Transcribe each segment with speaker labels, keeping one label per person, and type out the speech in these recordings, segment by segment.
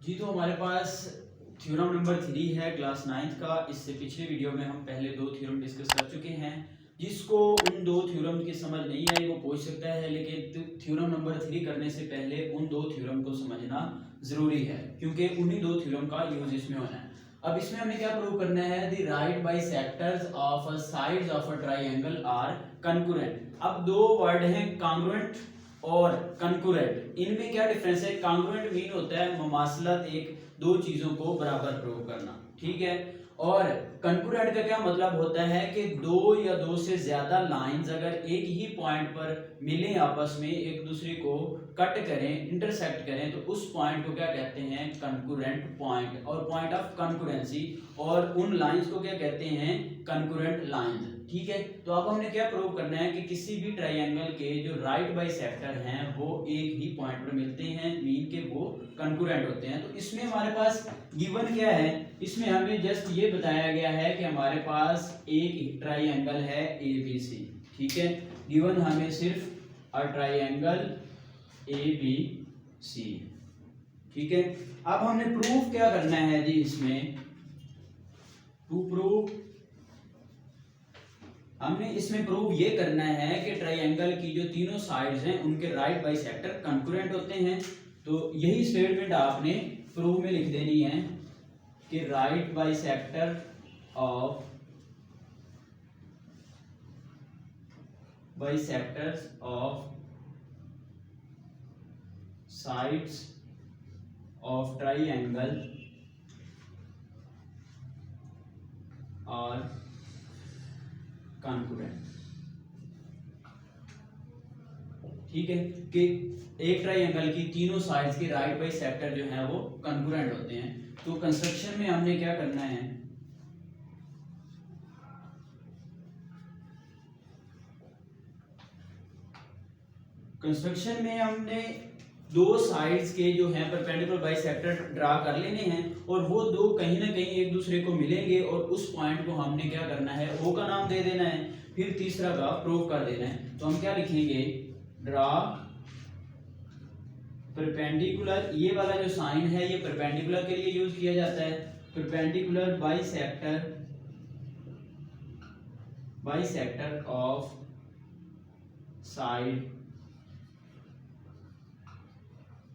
Speaker 1: जी तो हमारे पास theorem number 3 है क्लास 9th का। इससे पिछले वीडियो में हम पहले 2 थ्योरम डिस्कस कर चुके हैं। जिसको उन 2 थ्योरम की समझ नहीं आई वो पूछ सकता है, लेकिन थ्योरम नंबर 3 करने से पहले उन 2 थ्योरम को समझना ज़रूरी है, क्योंकि उन्हीं 2 थ्योरम का यूज इसमें होना है। अब इसमें हमने क्या प्रूव करना है? The right bisectors of a sides of a triangle are congruent. अब 2 वर्ड हैं, कॉन्ग्रुएंट और कंकरेंट। इनमें क्या डिफरेंस है? कॉन्ग्रुएंट मीन होता है मुमासलत, एक दो चीजों को बराबर प्रूव करना, ठीक है। और कंकरेंट का क्या मतलब होता है कि दो या दो से ज्यादा लाइंस अगर एक ही पॉइंट पर मिलें, आपस में एक दूसरे को कट करें, इंटरसेक्ट करें, तो उस पॉइंट को क्या कहते हैं? कंकरेंट पॉइंट और पॉइंट ऑफ कंकरेंसी। और उन लाइंस को क्या कहते हैं? कंकरेंट लाइंस, ठीक है। तो अब हमने क्या प्रूव करना है कि किसी भी ट्रायंगल के जो राइट बाइसेक्टर हैं वो एक ही पॉइंट पर मिलते हैं, मीन के वो कंकरेंट होते हैं। तो इसमें हमारे पास गिवन क्या है? इसमें हमें जस्ट ये बताया गया है कि हमारे पास एक ट्रायंगल है ABC, ठीक है। गिवन हमें सिर्फ अ ट्रायंगल ABC, ठीक है। अब हमने प्रूफ क्या करना है जी? इसमें टू प्रूव हमने इसमें प्रूव ये करना है कि ट्रायंगल की जो तीनों साइड्स हैं उनके राइट बाइसेक्टर कंकरेंट होते हैं। तो यही स्टेटमेंट आपने प्रूफ में लिख देनी है कि right bisector of bisectors of sides of triangle और कंकरेंट, ठीक है। कि एक ट्रायंगल की तीनों साइड्स के राइट बाइसेक्टर जो है वो कंकरेंट होते हैं। तो कंस्ट्रक्शन में हमने क्या करना है? कंस्ट्रक्शन में हमने दो साइड्स के जो है परपेंडिकुलर बाइसेक्टर ड्रा कर लेने हैं और वो दो कहीं ना कहीं एक दूसरे को मिलेंगे और उस पॉइंट को हमने क्या करना है? O का नाम दे देना है, फिर तीसरा का प्रूव कर देना है। तो हम क्या लिखेंगे? ड्रा परपेंडिकुलर, ये वाला जो साइन है ये परपेंडिकुलर के लिए यूज किया जाता है। Perpendicular bisector of side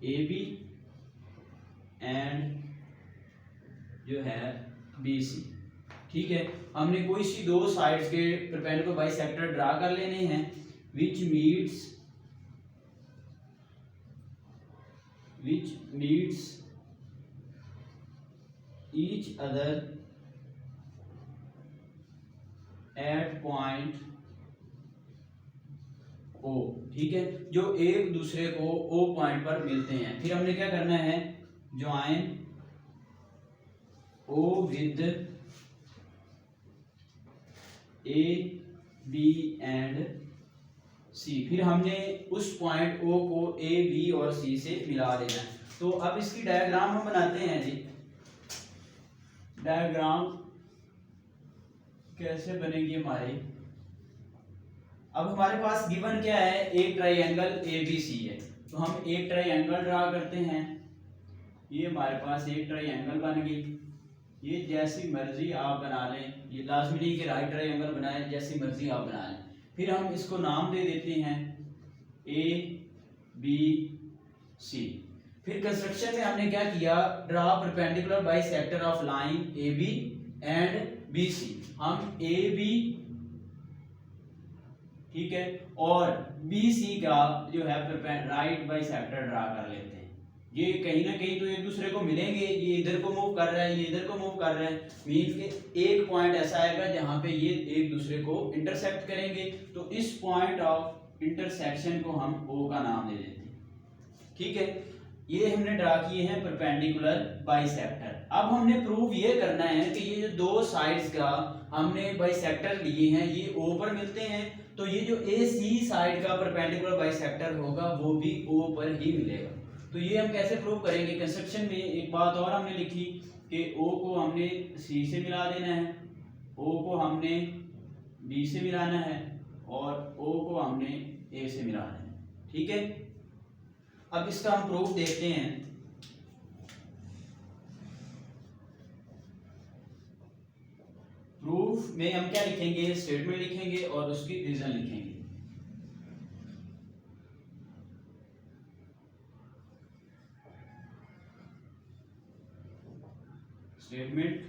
Speaker 1: AB and जो है BC, ठीक है। हमने कोई सी दो साइड्स के परपेंडिकुलर बाइसेक्टर ड्रा कर लेने हैं which meets each other at point O, ठीक है। जो एक दूसरे को O पॉइंट पर मिलते हैं। फिर हमने क्या करना है? Join O with A, B and C। फिर हमने उस पॉइंट O को A, B और C से मिला देना है। तो अब इसकी डायग्राम हम बनाते हैं जी। डायग्राम कैसे बनेगी हमारी? अब हमारे पास गिवन क्या है? एक ट्रायंगल ABC है, तो हम एक ट्रायंगल ड्रा करते हैं। ये हमारे पास एक ट्रायंगल बन गई। ये जैसी मर्जी आप बना लें, ये लाजमी नहीं कि राइट ट्रायंगल बनाएं, जैसी मर्जी आप बना लें। फिर हम इसको नाम दे देते हैं ABC। फिर कंस्ट्रक्शन में हमने क्या किया? Draw perpendicular bisector of line AB and BC। हम AB, ठीक है, और BC का जो है राइट बाइसेक्टर ड्रा कर लेते हैं। ये कहीं ना कहीं तो एक दूसरे को मिलेंगे। ये इधर को मूव कर रहा है, ये इधर को मूव कर रहा है, मीन के एक पॉइंट ऐसा आएगा जहां पे ये एक दूसरे को इंटरसेक्ट करेंगे। तो इस पॉइंट ऑफ इंटरसेक्शन को हम O का नाम दे देते हैं, ठीक है। ये हमने ड्रा किए हैं परपेंडिकुलर बाइसेक्टर। अब हमने प्रूव ये करना है कि ये जो दो साइड्स का हमने बाइसेक्टर लिए हैं ये O पर मिलते हैं, तो ये जो AC साइड का परपेंडिकुलर बाइसेक्टर होगा वो भी O पर ही मिलेगा। तो ये हम कैसे प्रूव करेंगे? कंस्ट्रक्शन में एक बात और हमने लिखी कि O को हमने C से मिला देना है, O को हमने B से मिलाना है और O को हमने A से मिलाना है, ठीक है। अब इसका हम प्रूफ देखते हैं। प्रूफ में हम क्या लिखेंगे, स्टेटमेंट लिखेंगे और उसकी रीजन लिखेंगे। स्टेटमेंट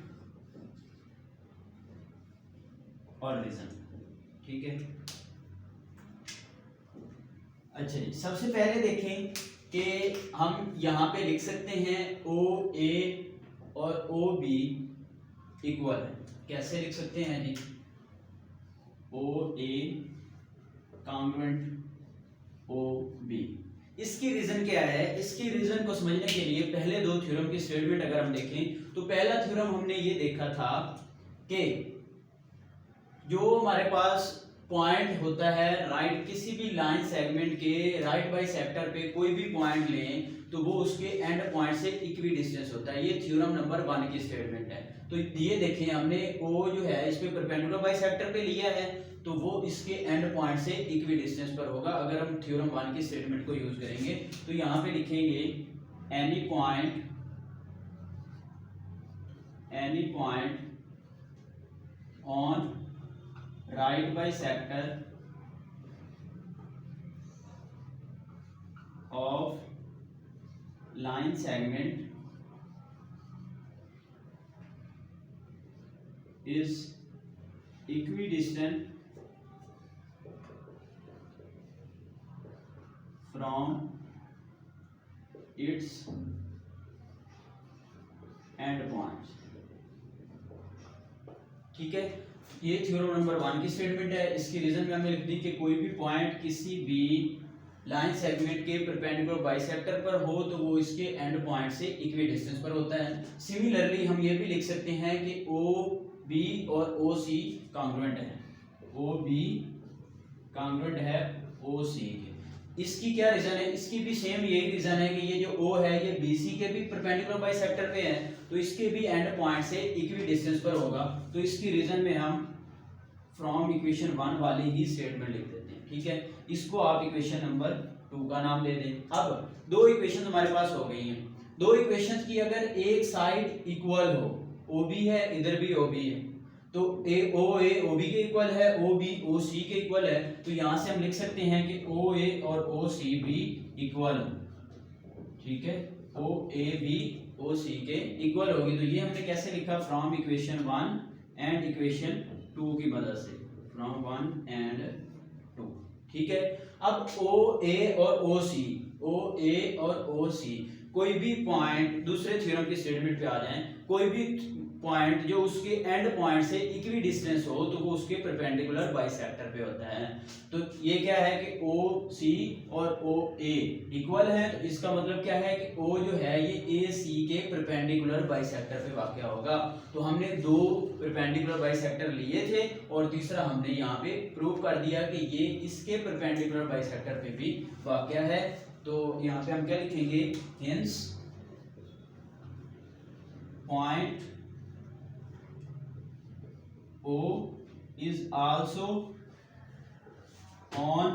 Speaker 1: और रीजन, ठीक है। अच्छा जी, सबसे पहले देखें कि हम यहाँ पे लिख सकते हैं ओ ए और ओ बी इक्वल है। कैसे लिख सकते हैं जी, ओ ए कॉन्ग्रुएंट ओ बी। इसकी रीजन क्या है, इसकी रीजन को समझने के लिए पहले दो थ्योरम की स्टेटमेंट अगर हम देखें तो पहला थ्योरम हमने ये देखा था कि जो हमारे पास पॉइंट होता है राइट, किसी भी लाइन सेगमेंट के राइट बाई सेक्टर पे कोई भी पॉइंट लें तो वो उसके एंड पॉइंट से इक्वी डिस्टेंस होता है। ये थ्योरम नंबर 1 की स्टेटमेंट है। तो ये देखें, हमने ओ जो है इस पे परपेंडिकुलर बाई सेक्टर पे लिया है तो वो इसके एंड पॉइंट से इक्वी डिस्टेंस पर होगा। अगर हम थ्योरम 1 की स्टेटमेंट को यूज करेंगे तो यहाँ पे लिखेंगे any point on right by sector of line segment is equidistant from its end points, ठीक है। ये थ्योरम नंबर 1 की स्टेटमेंट है। इसकी रीजन में हमने लिख दी कि कोई भी पॉइंट किसी भी लाइन सेगमेंट के परपेंडिकुलर बाइसेक्टर पर हो तो वो इसके एंड पॉइंट से इक्वी डिस्टेंस पर होता है। सिमिलरली हम ये भी लिख सकते हैं कि ओ बी और ओ सी कॉन्ग्रुएंट है, ओ बी कॉन्ग्रुएंट है ओ सी के। इसकी क्या रीजन है, इसकी भी सेम यही रीजन है कि ये जो ओ है ये बी सी के भी परपेंडिकुलर बाइसेक्टर पे है तो इसके भी एंड पॉइंट से इक्वी डिस्टेंस पर होगा। तो इसकी रीजन में हम फ्रॉम इक्वेशन 1 वाली ही स्टेटमेंट लिख देते हैं, ठीक है। इसको आप इक्वेशन नंबर 2 का नाम दे दें। अब दो इक्वेशन हमारे पास हो गई हैं। दो इक्वेशन की अगर एक साइड इक्वल हो, ओ बी है इधर भी ओ बी है, तो ए ओ बी के इक्वल है, ओ बी ओ सी के इक्वल है, तो यहां से हम लिख सकते हैं कि ओ ए और ओ सी भी इक्वल, ठीक है। ओ ए बी ओ सी के इक्वल होगी। तो ये हमने कैसे लिखा, फ्रॉम इक्वेशन 1 एंड इक्वेशन 2 की मदद से, फ्रॉम 1 एंड 2, ठीक है। अब ओ ए और ओ सी, ओ ए और ओ सी कोई भी पॉइंट, दूसरे थ्योरम की स्टेटमेंट पे आ जाएं, कोई भी पॉइंट जो उसके एंड पॉइंट से इक्वी डिस्टेंस हो तो वो उसके परपेंडिकुलर बाइसेक्टर पे होता है। तो ये क्या है कि ओ सी और ओ ए इक्वल है, तो इसका मतलब क्या है कि ओ जो है ये ए सी के परपेंडिकुलर बाइसेक्टर पे वाक़या होगा। तो हमने दो परपेंडिकुलर बाइसेक्टर लिए थे और तीसरा हमने यहाँ पे प्रूव कर दिया कि ये इसके परपेंडिकुलर बाइसेक्टर पे भी वाक़या है। तो यहाँ पे हम क्या लिखेंगे, hence point O is also on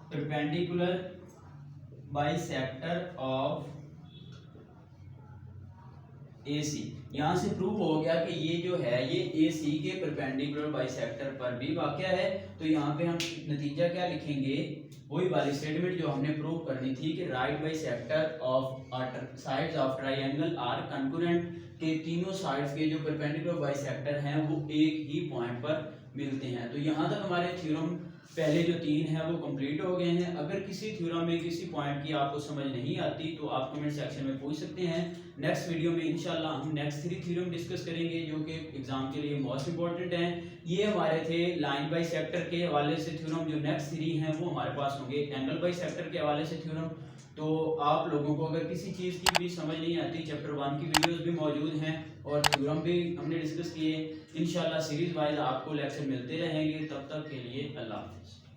Speaker 1: perpendicular bisector of AC। यहाँ से प्रूव हो गया कि ये जो है ये AC के परपेंडिकुलर बाइसेक्टर पर भी वाक़या है। तो यहाँ पे हम नतीजा क्या लिखेंगे, वही वाली स्टेटमेंट जो हमने प्रूव करनी थी कि right bisector of sides of triangle are concurrent, के तीनों साइड्स के जो परपेंडिकुलर बाइसेक्टर हैं वो एक ही पॉइंट पर मिलते हैं। तो यहाँ तक हमारे थ्योरम पहले जो 3 हैं वो कंप्लीट हो गए हैं। अगर किसी थ्योरम में किसी पॉइंट की आपको समझ नहीं आती तो आप कमेंट सेक्शन में पूछ सकते हैं। नेक्स्ट वीडियो में इंशाल्लाह हम नेक्स्ट 3 थ्योरम डिस्कस करेंगे जो कि एग्जाम के लिए मोस्ट इंपॉर्टेंट हैं। ये हमारे थे लाइन बाई सेक्टर के हवाले से थ्योरम। जो नेक्स्ट 3 हैं वो हमारे पास होंगे एंगल बाई सेक्टर के हवाले से थ्योरम। तो आप लोगों को अगर किसी चीज़ की भी समझ नहीं आती, चैप्टर 1 की वीडियोस भी मौजूद हैं और थ्योरम भी हमने डिस्कस किए। इंशाल्लाह सीरीज वाइज आपको लेक्चर मिलते रहेंगे। तब तक के लिए अल्लाह हाफ़िज़।